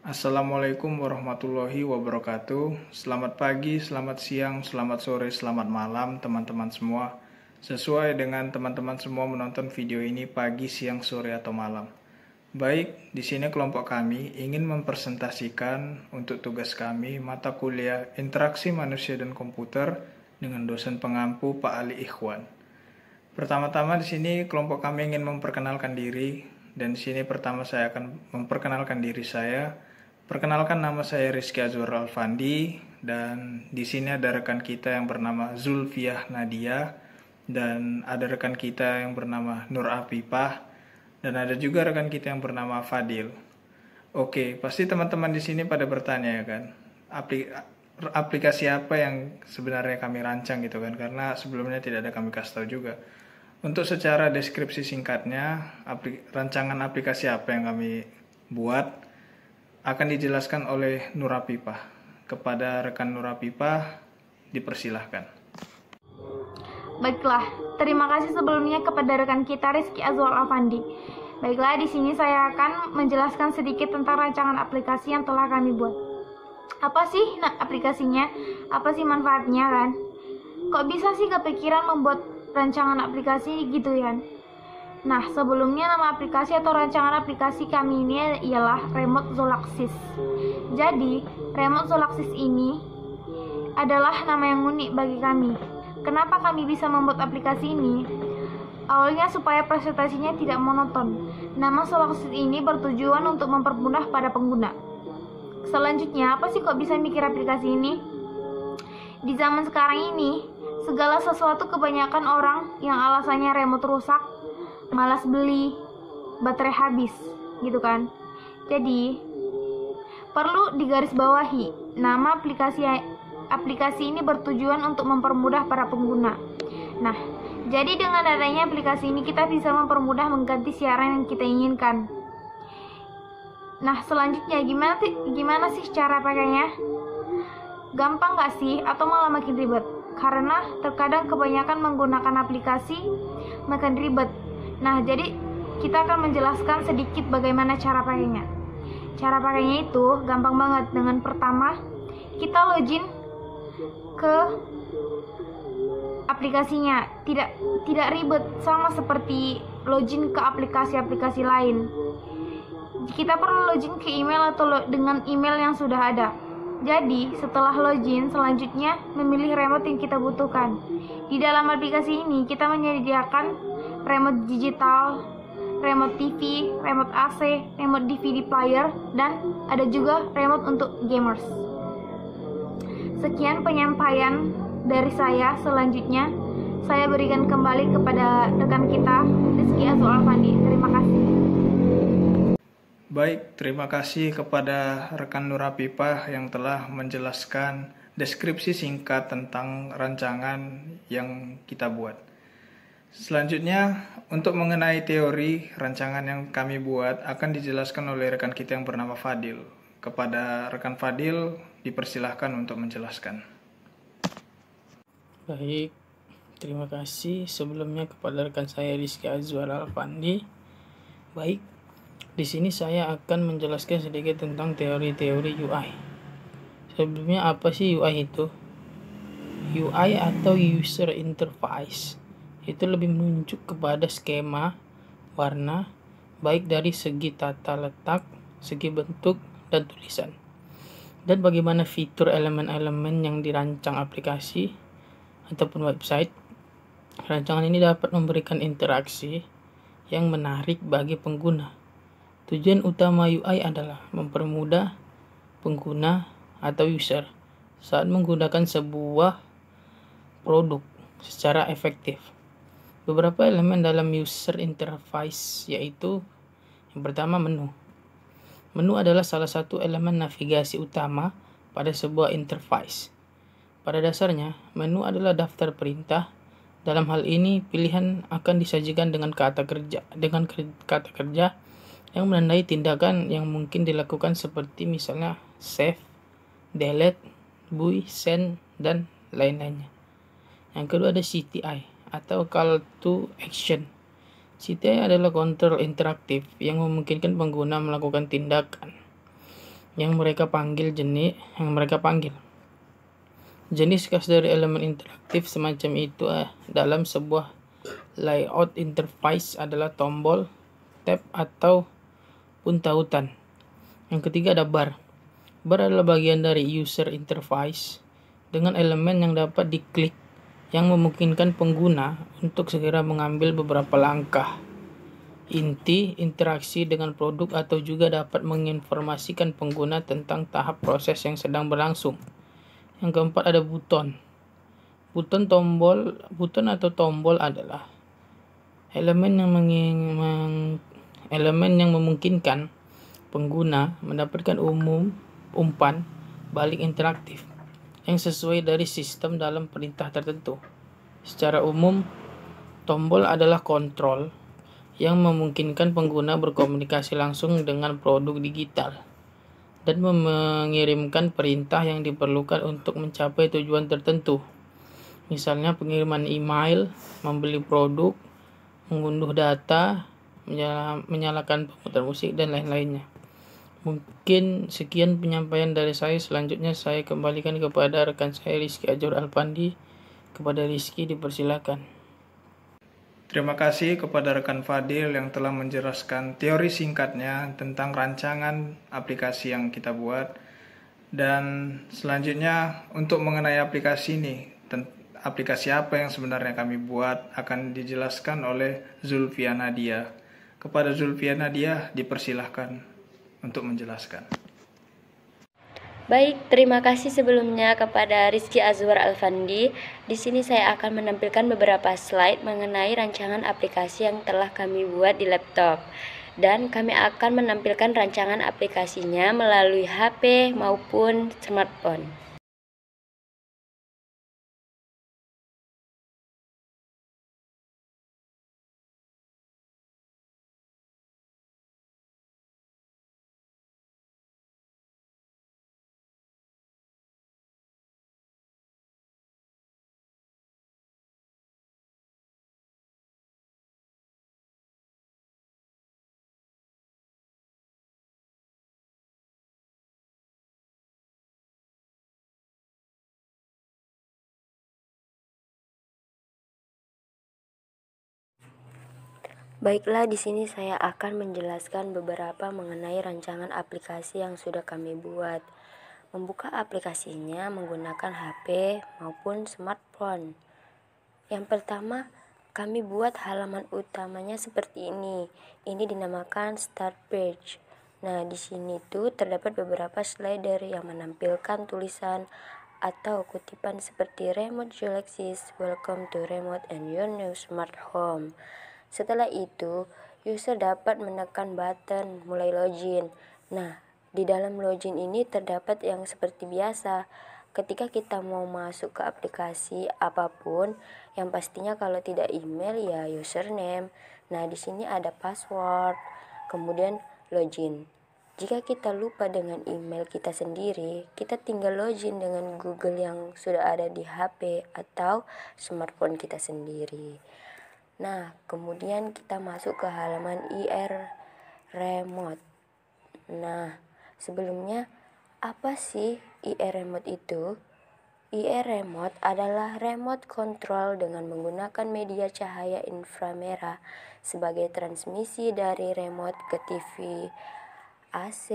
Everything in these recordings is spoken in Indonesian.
Assalamualaikum warahmatullahi wabarakatuh. Selamat pagi, selamat siang, selamat sore, selamat malam teman-teman semua. Sesuai dengan teman-teman semua menonton video ini pagi, siang, sore, atau malam. Baik, di sini kelompok kami ingin mempresentasikan untuk tugas kami mata kuliah Interaksi Manusia dan Komputer dengan dosen pengampu Pak Ali Ikhwan. Pertama-tama di sini kelompok kami ingin memperkenalkan diri, dan di sini pertama saya akan memperkenalkan diri saya. Perkenalkan, nama saya Rizky Azwar Alfandi, dan di sini ada rekan kita yang bernama Zulfiah Nadia, dan ada rekan kita yang bernama Nur Afifah, dan ada juga rekan kita yang bernama Fadil. Oke, pasti teman-teman di sini pada bertanya ya kan, aplikasi apa yang sebenarnya kami rancang gitu kan, karena sebelumnya tidak ada kami kasih tahu juga. Untuk secara deskripsi singkatnya, rancangan aplikasi apa yang kami buat akan dijelaskan oleh Nur Afifah. Kepada rekan Nur Afifah, dipersilahkan. Baiklah, terima kasih sebelumnya kepada rekan kita Rizky Azwar Alfandi. Baiklah, di sini saya akan menjelaskan sedikit tentang rancangan aplikasi yang telah kami buat. Apa sih aplikasinya? Apa sih manfaatnya kan? Kok bisa sih kepikiran membuat rancangan aplikasi gitu ya? Nah, sebelumnya nama aplikasi atau rancangan aplikasi kami ini ialah Remote Zolaxis. Jadi, Remote Zolaxis ini adalah nama yang unik bagi kami. Kenapa kami bisa membuat aplikasi ini? Awalnya supaya presentasinya tidak monoton. Nama Zolaxis ini bertujuan untuk mempermudah pada pengguna. Selanjutnya, apa sih kok bisa mikir aplikasi ini? Di zaman sekarang ini, segala sesuatu kebanyakan orang yang alasannya remote rusak, malas beli, baterai habis, gitu kan. Jadi, perlu digarisbawahi, nama aplikasi ini bertujuan untuk mempermudah para pengguna. Nah, jadi dengan adanya aplikasi ini kita bisa mempermudah mengganti siaran yang kita inginkan. Nah, selanjutnya gimana sih cara pakainya? Gampang gak sih? Atau malah makin ribet? Karena terkadang kebanyakan menggunakan aplikasi makin ribet. Nah, jadi kita akan menjelaskan sedikit bagaimana cara pakainya. Cara pakainya itu gampang banget. Dengan pertama, kita login ke aplikasinya. Tidak ribet, sama seperti login ke aplikasi-aplikasi lain. Kita perlu login ke email atau dengan email yang sudah ada. Jadi, setelah login, selanjutnya memilih remote yang kita butuhkan. Di dalam aplikasi ini, kita menyediakan remote digital, remote TV, remote AC, remote DVD player, dan ada juga remote untuk gamers. Sekian penyampaian dari saya. Selanjutnya, saya berikan kembali kepada rekan kita, Rizky Azwar Alfandi. Terima kasih. Baik, terima kasih kepada rekan Nur Afifah yang telah menjelaskan deskripsi singkat tentang rancangan yang kita buat. Selanjutnya, untuk mengenai teori rancangan yang kami buat akan dijelaskan oleh rekan kita yang bernama Fadil. Kepada rekan Fadil, dipersilahkan untuk menjelaskan. Baik, terima kasih sebelumnya kepada rekan saya Rizky Azwar Alfandi. Baik, di sini saya akan menjelaskan sedikit tentang teori-teori UI. Sebelumnya, apa sih UI itu? UI atau User Interface itu lebih menunjuk kepada skema, warna, baik dari segi tata letak, segi bentuk, dan tulisan. Dan bagaimana fitur elemen-elemen yang dirancang aplikasi ataupun website. Rancangan ini dapat memberikan interaksi yang menarik bagi pengguna. Tujuan utama UI adalah mempermudah pengguna atau user saat menggunakan sebuah produk secara efektif. Beberapa elemen dalam user interface yaitu yang pertama, menu. Menu adalah salah satu elemen navigasi utama pada sebuah interface. Pada dasarnya, menu adalah daftar perintah. Dalam hal ini, pilihan akan disajikan dengan kata kerja yang menandai tindakan yang mungkin dilakukan seperti misalnya save, delete, buy, send, dan lain-lainnya. Yang kedua ada CTI atau Call to Action. CTI adalah kontrol interaktif yang memungkinkan pengguna melakukan tindakan. yang mereka panggil. Jenis khas dari elemen interaktif semacam itu dalam sebuah layout interface adalah tombol, tab, atau pun tautan. Yang ketiga ada bar. Bar adalah bagian dari user interface dengan elemen yang dapat diklik yang memungkinkan pengguna untuk segera mengambil beberapa langkah inti interaksi dengan produk atau juga dapat menginformasikan pengguna tentang tahap proses yang sedang berlangsung. Yang keempat ada buton. Buton atau tombol adalah elemen yang memungkinkan pengguna mendapatkan umpan balik interaktif yang sesuai dari sistem dalam perintah tertentu. Secara umum, tombol adalah kontrol yang memungkinkan pengguna berkomunikasi langsung dengan produk digital dan mengirimkan perintah yang diperlukan untuk mencapai tujuan tertentu. Misalnya pengiriman email, membeli produk, mengunduh data, menyalakan pemutar musik, dan lain-lainnya. Mungkin sekian penyampaian dari saya. Selanjutnya saya kembalikan kepada rekan saya Rizky Azwar Alfandi. Kepada Rizky dipersilakan. Terima kasih kepada rekan Fadil yang telah menjelaskan teori singkatnya tentang rancangan aplikasi yang kita buat. Dan selanjutnya untuk mengenai aplikasi ini, aplikasi apa yang sebenarnya kami buat akan dijelaskan oleh Zulfia Nadia. Kepada Zulfia Nadia dipersilahkan untuk menjelaskan. Baik, terima kasih sebelumnya kepada Rizky Azwar Alfandi. Di sini saya akan menampilkan beberapa slide mengenai rancangan aplikasi yang telah kami buat di laptop. Dan kami akan menampilkan rancangan aplikasinya melalui HP maupun smartphone. Baiklah, di sini saya akan menjelaskan beberapa mengenai rancangan aplikasi yang sudah kami buat. Membuka aplikasinya menggunakan HP maupun smartphone. Yang pertama, kami buat halaman utamanya seperti ini. Ini dinamakan Start Page. Nah, di sini tuh terdapat beberapa slider yang menampilkan tulisan atau kutipan seperti Remote Galaxies, Welcome to Remote and Your New Smart Home. Setelah itu, user dapat menekan button mulai login. Nah, di dalam login ini terdapat yang seperti biasa. Ketika kita mau masuk ke aplikasi apapun, yang pastinya kalau tidak email ya username. Nah, di sini ada password, kemudian login. Jika kita lupa dengan email kita sendiri, kita tinggal login dengan Google yang sudah ada di HP atau smartphone kita sendiri. Nah, kemudian kita masuk ke halaman IR Remote. Nah, sebelumnya apa sih IR Remote itu? IR Remote adalah remote control dengan menggunakan media cahaya inframerah sebagai transmisi dari remote ke TV, AC,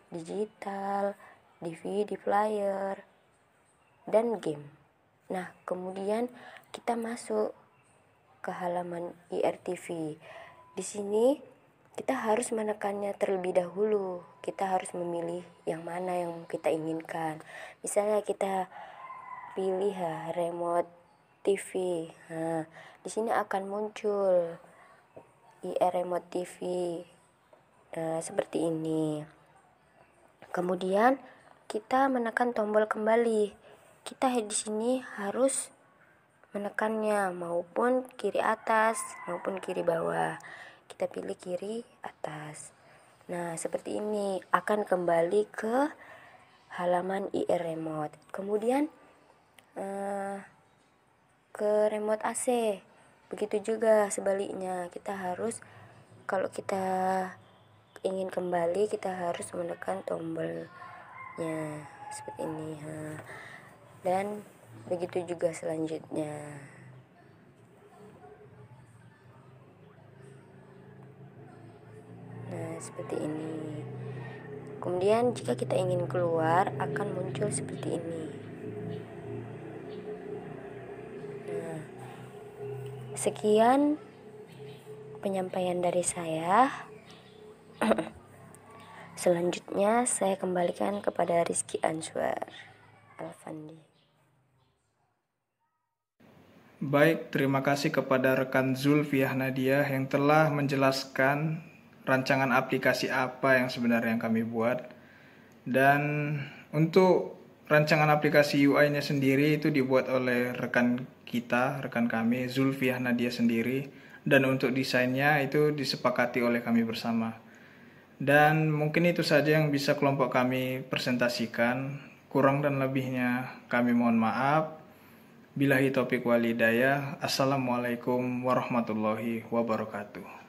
digital, DVD player, dan game. Nah, kemudian kita masuk ke halaman IRTV. Di sini kita harus menekannya terlebih dahulu. Kita harus memilih yang mana yang kita inginkan. Misalnya kita pilih remote TV. Nah, di sini akan muncul IR Remote TV. Nah, seperti ini. Kemudian kita menekan tombol kembali. Kita di sini harus menekannya maupun kiri atas maupun kiri bawah. Kita pilih kiri atas. Nah, seperti ini akan kembali ke halaman IR Remote. Kemudian ke remote AC. Begitu juga sebaliknya, kita harus kalau kita ingin kembali kita harus menekan tombolnya seperti ini. Dan begitu juga selanjutnya. Nah, seperti ini. Kemudian jika kita ingin keluar akan muncul seperti ini. Nah, sekian penyampaian dari saya. Selanjutnya saya kembalikan kepada Rizky Azwar Alfandi. Baik, terima kasih kepada rekan Zulfiah Nadia yang telah menjelaskan rancangan aplikasi apa yang sebenarnya yang kami buat. Dan untuk rancangan aplikasi UI-nya sendiri itu dibuat oleh rekan kami Zulfiah Nadia sendiri, dan untuk desainnya itu disepakati oleh kami bersama. Dan mungkin itu saja yang bisa kelompok kami presentasikan. Kurang dan lebihnya kami mohon maaf. Billahi taufiq wal hidayah. Assalamualaikum warahmatullahi wabarakatuh.